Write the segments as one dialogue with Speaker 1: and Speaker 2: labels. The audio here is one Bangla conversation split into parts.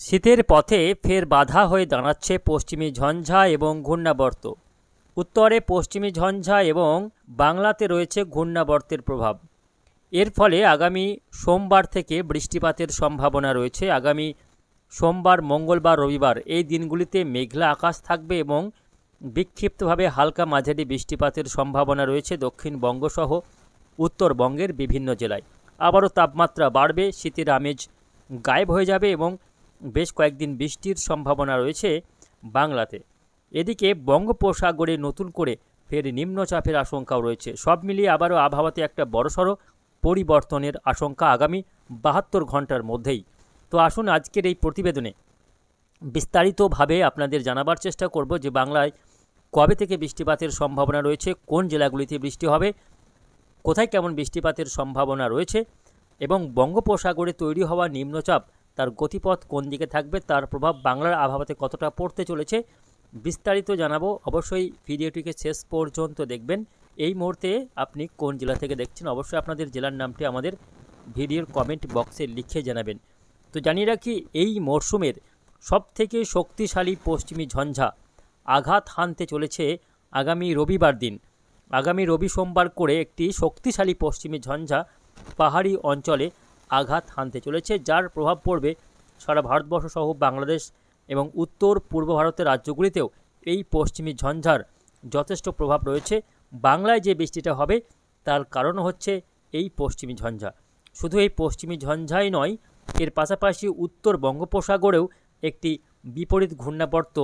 Speaker 1: শীতের পথে ফের বাধা হয়ে দাঁড়াচ্ছে পশ্চিমী ঝঞ্ঝা এবং ঘূর্ণাবর্ত। উত্তরে পশ্চিমী ঝঞ্ঝা এবং বাংলাতে রয়েছে ঘূর্ণাবর্তের প্রভাব। এর ফলে আগামী সোমবার থেকে বৃষ্টিপাতের সম্ভাবনা রয়েছে। আগামী সোমবার, মঙ্গলবার, রবিবার এই দিনগুলিতে মেঘলা আকাশ থাকবে এবং বিক্ষিপ্তভাবে হালকা মাঝারি বৃষ্টিপাতের সম্ভাবনা রয়েছে দক্ষিণবঙ্গসহ উত্তরবঙ্গের বিভিন্ন জেলায়। আবারও তাপমাত্রা বাড়বে, শীতের আমেজ গায়েব হয়ে যাবে এবং বেশ কয়েকদিন বৃষ্টির সম্ভাবনা রয়েছে বাংলাতে। এদিকে বঙ্গোপসাগরে নতুন করে ফের নিম্নচাপের আশঙ্কাও রয়েছে। সব মিলিয়ে আবারও আবহাওয়াতে একটা বড়সড় পরিবর্তনের আশঙ্কা আগামী 72 ঘন্টার মধ্যেই। তো আসুন আজকের এই প্রতিবেদনে বিস্তারিতভাবে আপনাদের জানাবার চেষ্টা করব যে বাংলায় কবে থেকে বৃষ্টিপাতের সম্ভাবনা রয়েছে, কোন জেলাগুলিতে বৃষ্টি হবে, কোথায় কেমন বৃষ্টিপাতের সম্ভাবনা রয়েছে এবং বঙ্গোপসাগরে তৈরি হওয়া নিম্নচাপ তার গতিপথ কোন দিকে থাকবে, তার প্রভাব বাংলার আবহাওয়াতে কতটা পড়তে চলেছে বিস্তারিত জানাবো। অবশ্যই ভিডিওটিকে শেষ পর্যন্ত দেখবেন। এই মুহূর্তে আপনি কোন জেলা থেকে দেখছেন অবশ্যই আপনাদের জেলার নামটি আমাদের ভিডিওর কমেন্ট বক্সে লিখে জানাবেন। তো জানিয়ে রাখি, এই মরশুমের সবথেকে শক্তিশালী পশ্চিমী ঝঞ্ঝা আঘাত হানতে চলেছে আগামী রবিবার দিন। আগামী রবি সোমবার করে একটি শক্তিশালী পশ্চিমী ঝঞ্ঝা পাহাড়ি অঞ্চলে আঘাত হানতে চলেছে, যার প্রভাব পড়বে সারা ভারতবর্ষ সহ বাংলাদেশ এবং উত্তর পূর্ব ভারতের রাজ্যগুলিতেও এই পশ্চিমী ঝঞ্ঝার যথেষ্ট প্রভাব রয়েছে। বাংলায় যে বৃষ্টিটা হবে তার কারণ হচ্ছে এই পশ্চিমী ঝঞ্ঝা। শুধু এই পশ্চিমী ঝঞ্ঝাই নয়, এর পাশাপাশি উত্তর বঙ্গোপসাগরেও একটি বিপরীত ঘূর্ণাবর্ত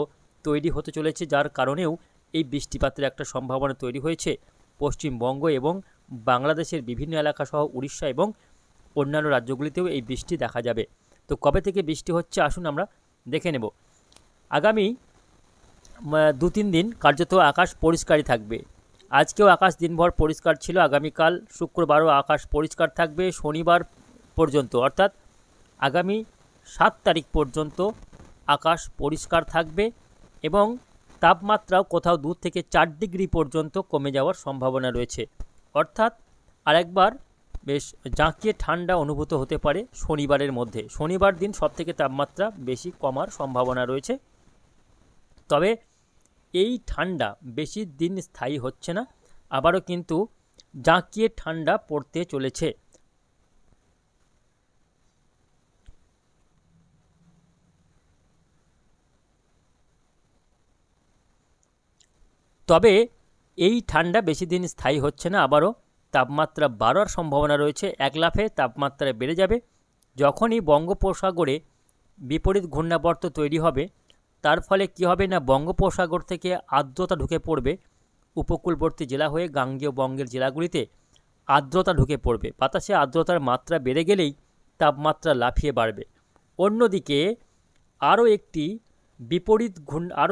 Speaker 1: তৈরি হতে চলেছে, যার কারণেও এই বৃষ্টিপাতের একটা সম্ভাবনা তৈরি হয়েছে পশ্চিমবঙ্গ এবং বাংলাদেশের বিভিন্ন এলাকা সহ উড়িষ্যা এবং অন্যান্য রাজ্যগুলিতেও এই বৃষ্টি দেখা যাবে। তো কবে থেকে বৃষ্টি হচ্ছে আসুন আমরা দেখে নেব। আগামী 2-3 দিন কার্যত আকাশ পরিষ্কারই থাকবে। আজকেও আকাশ দিনভর পরিষ্কার ছিল, আগামীকাল শুক্রবারও আকাশ পরিষ্কার থাকবে। শনিবার পর্যন্ত অর্থাৎ আগামী 7 তারিখ পর্যন্ত আকাশ পরিষ্কার থাকবে এবং তাপমাত্রাও কোথাও 2 থেকে 4 ডিগ্রি পর্যন্ত কমে যাওয়ার সম্ভাবনা রয়েছে। অর্থাৎ আরেকবার বেশ জাঁকিয়ে ঠান্ডা অনুভূত হতে পারে শনিবারের মধ্যে। শনিবার দিন সবথেকে তাপমাত্রা বেশি কমার সম্ভাবনা রয়েছে। তবে এই ঠান্ডা বেশি দিন স্থায়ী হচ্ছে না, আবারও কিন্তু জাঁকিয়ে ঠান্ডা পড়তে চলেছে। তবে এই ঠান্ডা বেশি দিন স্থায়ী হচ্ছে না, আবারও তাপমাত্রা বাড়ার সম্ভাবনা রয়েছে। এক লাফে তাপমাত্রা বেড়ে যাবে যখনই বঙ্গোপসাগরে বিপরীত ঘূর্ণাবর্ত তৈরি হবে। তার ফলে কি হবে না, বঙ্গোপসাগর থেকে আর্দ্রতা ঢুকে পড়বে উপকূলবর্তী জেলা হয়ে গাঙ্গেয় বঙ্গের জেলাগুলিতে আর্দ্রতা ঢুকে পড়বে। বাতাসে আর্দ্রতার মাত্রা বেড়ে গেলেই তাপমাত্রা লাফিয়ে বাড়বে। অন্যদিকে আরও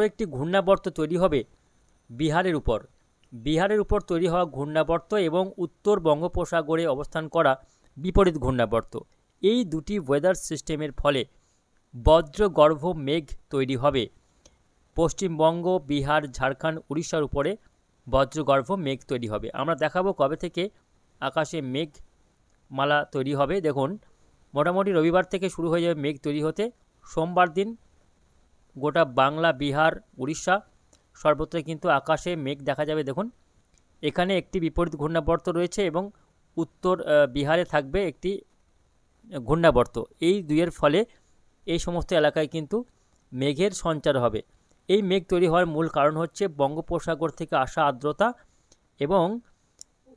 Speaker 1: একটি ঘূর্ণাবর্ত তৈরি হবে বিহারের উপর তৈরি হওয়া ঘূর্ণাবর্ত এবং উত্তর বঙ্গোপসাগরে অবস্থান করা বিপরীত ঘূর্ণাবর্ত। এই দুটি ওয়েদার সিস্টেমের ফলে বজ্রগর্ভ মেঘ তৈরি হবে পশ্চিমবঙ্গ, বিহার, ঝাড়খণ্ড, উড়িষ্যার উপরে বজ্রগর্ভ মেঘ তৈরি হবে। আমরা দেখাবো কবে থেকে আকাশে মেঘমালা তৈরি হবে। দেখুন, মোটামুটি রবিবার থেকে শুরু হয়ে যাবে মেঘ তৈরি হতে। সোমবার দিন গোটা বাংলা, বিহার, উড়িষ্যা সর্বত্র কিন্তু আকাশে মেঘ দেখা যাবে। দেখুন, এখানে একটি বিপরীত ঘূর্ণাবর্ত রয়েছে এবং উত্তর বিহারে থাকবে একটি ঘূর্ণাবর্ত। এই দুইয়ের ফলে এই সমস্ত এলাকায় কিন্তু মেঘের সঞ্চার হবে। এই মেঘ তৈরি হওয়ার মূল কারণ হচ্ছে বঙ্গোপসাগর থেকে আসা আর্দ্রতা এবং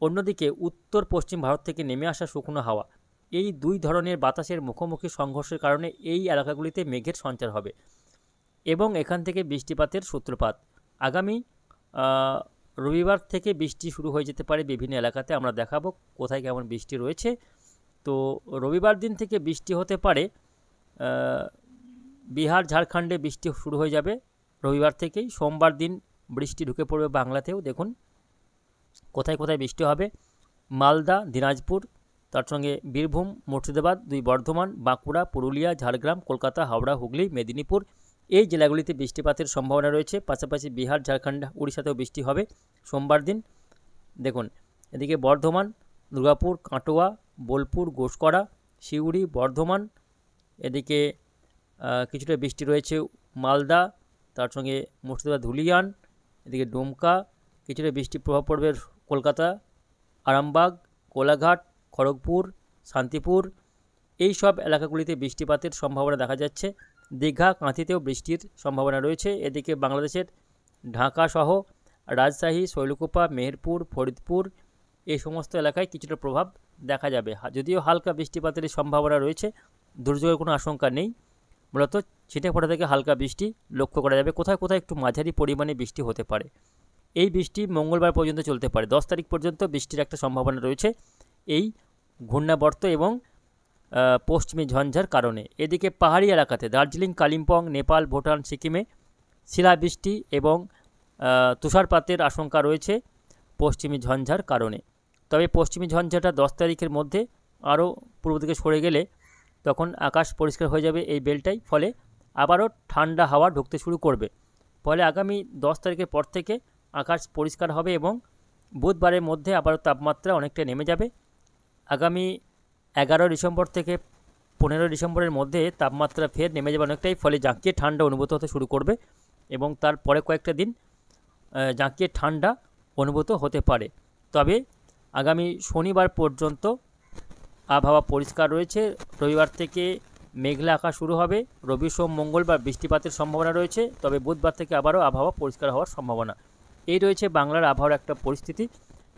Speaker 1: অন্যদিকে উত্তর পশ্চিম ভারত থেকে নেমে আসা শুকনো হাওয়া। এই দুই ধরনের বাতাসের মুখোমুখি সংঘর্ষের কারণে এই এলাকাগুলিতে মেঘের সঞ্চার হবে এবং এখান থেকে বৃষ্টিপাতের সূত্রপাত। আগামী রবিবার থেকে বৃষ্টি শুরু হয়ে যেতে পারে বিভিন্ন এলাকাতে। আমরা দেখাবো কোথায় কেমন বৃষ্টি রয়েছে। তো রবিবার দিন থেকে বৃষ্টি হতে পারে, বিহার, ঝাড়খণ্ডে বৃষ্টি শুরু হয়ে যাবে রবিবার থেকেই। সোমবার দিন বৃষ্টি ঢুকে পড়বে বাংলাতেও। দেখুন কোথায় কোথায় বৃষ্টি হবে: মালদা, দিনাজপুর, তার সঙ্গে বীরভূম, মুর্শিদাবাদ, 2 বর্ধমান, বাঁকুড়া, পুরুলিয়া, ঝাড়গ্রাম, কলকাতা, হাওড়া, হুগলি, মেদিনীপুর এই জেলাগুলিতে বৃষ্টিপাতের সম্ভাবনা রয়েছে। পাশাপাশি বিহার, ঝাড়খণ্ড, উড়িষ্যাতেও বৃষ্টি হবে সোমবার দিন। দেখুন এদিকে বর্ধমান, দুর্গাপুর, কাটোয়া, বোলপুর, ঘোষকরা, সিউড়ি, বর্ধমান, এদিকে কিছুটা বৃষ্টি রয়েছে মালদা, তার সঙ্গে মুর্শিদাবাদ ধুলিয়ান, এদিকে ডুমকা, কিছুটা বৃষ্টির প্রভাব পড়বে কলকাতা, আরামবাগ, কোলাঘাট, খড়গপুর, শান্তিপুর, এই সব এলাকাগুলিতে বৃষ্টিপাতের সম্ভাবনা দেখা যাচ্ছে। দীঘা, কাঁথিতেও বৃষ্টির সম্ভাবনা রয়েছে। এদিকে বাংলাদেশের ঢাকা সহ রাজশাহী, শৈলকুপা, মেহেরপুর, ফরিদপুর এই সমস্ত এলাকায় কিছুটা প্রভাব দেখা যাবে। যদিও হালকা বৃষ্টিপাতের সম্ভাবনা রয়েছে, দুর্যোগের কোনো আশঙ্কা নেই। মূলত ছিটেফোঁটা থেকে হালকা বৃষ্টি লক্ষ্য করা যাবে, কোথায় কোথায় একটু মাঝারি পরিমাণে বৃষ্টি হতে পারে। এই বৃষ্টি মঙ্গলবার পর্যন্ত চলতে পারে। 10 তারিখ পর্যন্ত বৃষ্টির একটা সম্ভাবনা রয়েছে এই ঘূর্ণাবর্ত এবং পশ্চিমী ঝঞ্ঝার কারণে। এদিকে পাহাড়ি এলাকাতে দার্জিলিং, কালিম্পং, নেপাল, ভুটান, সিকিমে শিলাবৃষ্টি এবং তুষারপাতের আশঙ্কা রয়েছে পশ্চিমী ঝঞ্ঝার কারণে। তবে পশ্চিমী ঝঞ্ঝাটা 10 তারিখের মধ্যে আরও পূর্ব দিকে সরে গেলে তখন আকাশ পরিষ্কার হয়ে যাবে এই বেলটাই, ফলে আবারও ঠান্ডা হাওয়া ঢুকতে শুরু করবে। ফলে আগামী 10 তারিখের পর থেকে আকাশ পরিষ্কার হবে এবং বুধবারের মধ্যে আবারও তাপমাত্রা অনেকটা নেমে যাবে। আগামী 11 ডিসেম্বর থেকে 15 ডিসেম্বরের মধ্যে তাপমাত্রা ফের নেমে যাবে অনেকটাই, ফলে জাঁকিয়ে ঠান্ডা অনুভূত হতে শুরু করবে এবং তারপরে কয়েকটা দিন জাঁকিয়ে ঠান্ডা অনুভূত হতে পারে। তবে আগামী শনিবার পর্যন্ত আবহাওয়া পরিষ্কার রয়েছে। রবিবার থেকে মেঘলা আকাশ শুরু হবে। রবি, সোম, মঙ্গলবার বৃষ্টিপাতের সম্ভাবনা রয়েছে, তবে বুধবার থেকে আবারও আবহাওয়া পরিষ্কার হওয়ার সম্ভাবনা। এই রয়েছে বাংলার আবহাওয়ার একটা পরিস্থিতি,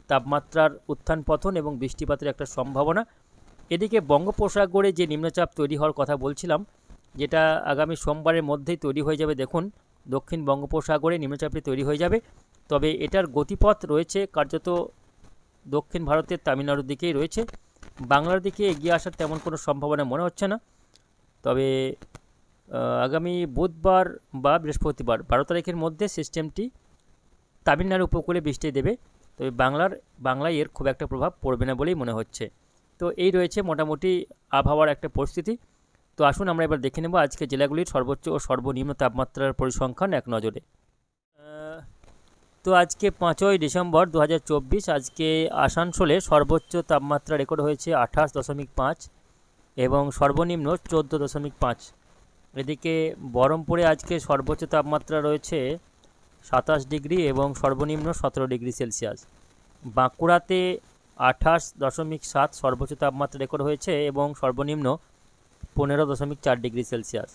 Speaker 1: তাপমাত্রার উত্থান পতন এবং বৃষ্টিপাতের একটা সম্ভাবনা। এদিকে বঙ্গোপসাগরে যে নিম্নচাপ তৈরি হওয়ার কথা বলছিলাম, যেটা আগামী সোমবারের মধ্যেই তৈরি হয়ে যাবে। দেখুন, দক্ষিণ বঙ্গোপসাগরে নিম্নচাপটি তৈরি হয়ে যাবে, তবে এটার গতিপথ রয়েছে কার্যত দক্ষিণ ভারতের তামিলনাড়ুর দিকেই রয়েছে। বাংলার দিকে এগিয়ে আসার তেমন কোনো সম্ভাবনা মনে হচ্ছে না। তবে আগামী বুধবার বা বৃহস্পতিবার 12 তারিখের মধ্যে সিস্টেমটি তামিলনাড়ু উপকূলে বৃষ্টি দেবে, তবে বাংলায় এর খুব একটা প্রভাব পড়বে না বলেই মনে হচ্ছে। তো এই রয়েছে মোটামুটি আবহাওয়ার একটা পরিস্থিতি। তো আসুন আমরা এবার দেখে নেব আজকে জেলাগুলির সর্বোচ্চ ও সর্বনিম্ন তাপমাত্রার পরিসংখ্যান এক নজরে। তো আজকে 5ই ডিসেম্বর 2024, আজকে আসানসোলে সর্বোচ্চ তাপমাত্রা রেকর্ড হয়েছে 28.5 এবং সর্বনিম্ন 14.5। এদিকে বহরমপুরে আজকে সর্বোচ্চ তাপমাত্রা রয়েছে 27 ডিগ্রি এবং সর্বনিম্ন 17 ডিগ্রি সেলসিয়াস। বাঁকুড়াতে 28.7 সর্বোচ্চ তাপমাত্রা রেকর্ড হয়েছে এবং সর্বনিম্ন 15.4 ডিগ্রি সেলসিয়াস।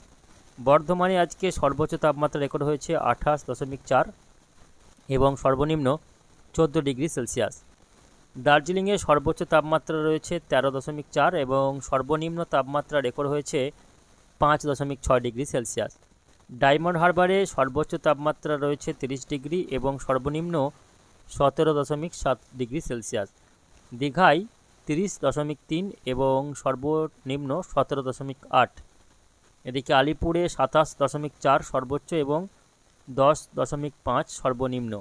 Speaker 1: বর্ধমানে আজকে সর্বোচ্চ তাপমাত্রা রেকর্ড হয়েছে 28.4 এবং সর্বনিম্ন 14 ডিগ্রি সেলসিয়াস। দার্জিলিংয়ে সর্বোচ্চ তাপমাত্রা রয়েছে 13.4 এবং সর্বনিম্ন তাপমাত্রা রেকর্ড হয়েছে 5.6 ডিগ্রি সেলসিয়াস। ডায়মন্ড হারবারে সর্বোচ্চ তাপমাত্রা রয়েছে 30 ডিগ্রি এবং সর্বনিম্ন 17.7 ডিগ্রি সেলসিয়াস। দীঘায় 30.3 এবং সর্বনিম্ন 17.8। এদিকে আলিপুরে 27.4 সর্বোচ্চ এবং 10.5 সর্বনিম্ন।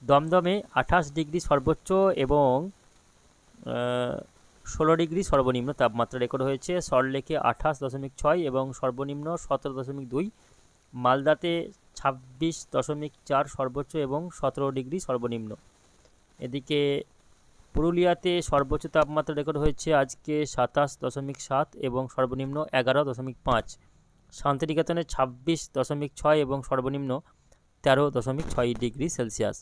Speaker 1: দমদমে 28 ডিগ্রি সর্বোচ্চ এবং 16 ডিগ্রি সর্বনিম্ন তাপমাত্রা রেকর্ড হয়েছে। সল্টলেকে 28.6 এবং সর্বনিম্ন 17.2। মালদাতে 26.4 সর্বোচ্চ এবং 17 ডিগ্রি সর্বনিম্ন। এদিকে পুরুলিয়াতে সর্বোচ্চ তাপমাত্রা রেকর্ড হয়েছে আজকে 27.7 এবং সর্বনিম্ন 11.5। শান্তিনিকেতনে 26.6 এবং সর্বনিম্ন 13.6 ডিগ্রি সেলসিয়াস।